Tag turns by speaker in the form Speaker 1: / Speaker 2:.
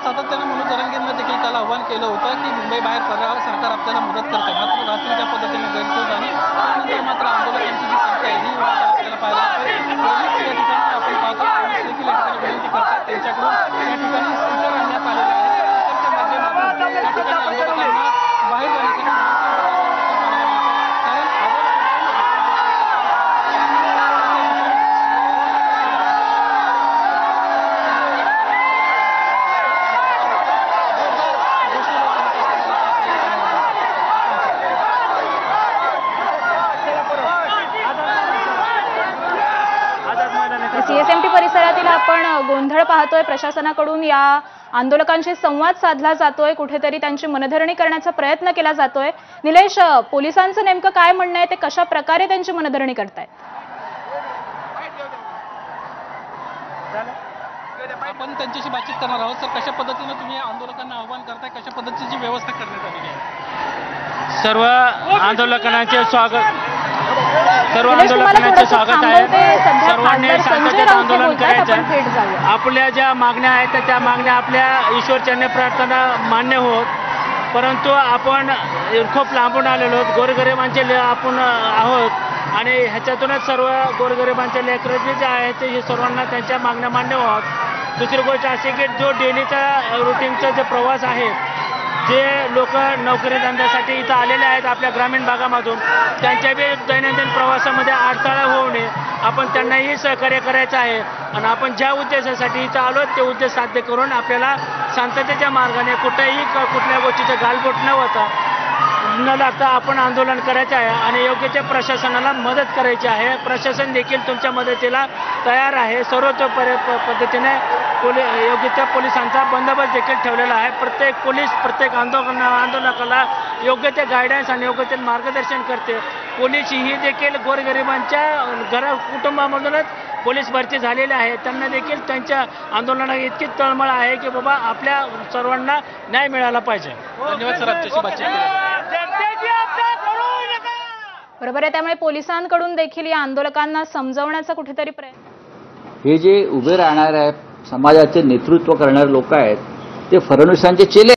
Speaker 1: सातत्याने मनोज जरांगेंना देखील काल आव्हान केलं होतं की मुंबई बाहेर पडल्यावर सरकार आपल्याला मदत करते, मात्र रात्रीच्या पद्धतीने गैरसोय झाली। त्यानंतर मात्र आंदोलकांची जी संख्या आहे ही आपल्याला पाहायला मिळते। पोलीस या ठिकाणी आपण पाहतो, पोलीस देखील या ठिकाणी विनंती करतात त्यांच्याकडून या ठिकाणी स्कूटर आणण्यात आलेले आहे। स्कूटरच्या माध्यमातून या ठिकाणी आंदोलकांना बाहेर जाण्यासाठी
Speaker 2: सीएसएमटी परिसरातील आपण गोंधळ पाहतोय। प्रशासनाकडून या आंदोलकांशी संवाद साधला जातोय, कुठेतरी त्यांची मनधरणी करण्याचा प्रयत्न केला जातोय। निलेश, पोलिसांचं नेमकं काय म्हणणं आहे, ते कशा प्रकारे त्यांची मनधरणी करतायत?
Speaker 1: आपण त्यांच्याशी बातचीत करणार आहोत। सर, कशा पद्धतीने तुम्ही आंदोलकांना आव्हान करताय, कशा पद्धतीची व्यवस्था करण्यात आलेली आहे?
Speaker 3: सर्व आंदोलकांचे स्वागत आहे। सर्वांनी शांततेत आंदोलन करायचं। आपल्या ज्या मागण्या आहेत त्या मागण्या आपल्या ईश्वरचरणी प्रार्थना मान्य होत, परंतु आपण खूप लांबून आलेलो आहोत, गोरगरिबांचे आपण आहोत आणि ह्याच्यातूनच सर्व गोरगरिबांचे लेकरं जे आहेत हे सर्वांना त्यांच्या मागण्या मान्य होत। दुसरी गोष्ट अशी की जो डेलीचा रुटीनचा जो प्रवास आहे, जे लोक नोकरी धंद्यासाठी इथं आलेले आहेत आपल्या ग्रामीण भागामधून, त्यांच्या बी दैनंदिन प्रवासामध्ये अडथळा होऊ नये, आपण त्यांनाही सहकार्य करायचं आहे। आणि आपण ज्या उद्देशासाठी इथं आलो ते उद्देश साध्य करून आपल्याला शांततेच्या मार्गाने कुठल्या गोष्टीचं गालबोट न होता न लागता आपण आंदोलन करायचं आहे आणि योग्य त्या प्रशासनाला मदत करायची आहे। प्रशासन देखील तुमच्या मदतीला तयार आहे। सर्वतोपरी पद्धतीने योग्य त्या पोलिसांचा बंदोबस्त देखील ठेवलेला आहे। प्रत्येक पोलीस प्रत्येक आंदोलकाला योग्य ते गायडन्स आणि योग्य ते मार्गदर्शन करते। पोलीस ही देखील गोरगरिबांच्या कुटुंबामधूनच पोलीस भरती झालेले आहे, त्यांना देखील त्यांच्या आंदोलनात इतकी तळमळ आहे की बाबा आपल्या सर्वांना न्याय मिळाला पाहिजे।
Speaker 1: धन्यवाद सर, आमच्याशी बातचीत
Speaker 2: बरोबर आहे। त्यामुळे पोलिसांकडून देखील या आंदोलकांना समजवण्याचा कुठेतरी प्रयत्न।
Speaker 4: हे जे उभे राहणार आहे समाजाचे नेतृत्व करणारे लोक आहेत ते फडणवीसांचे चेले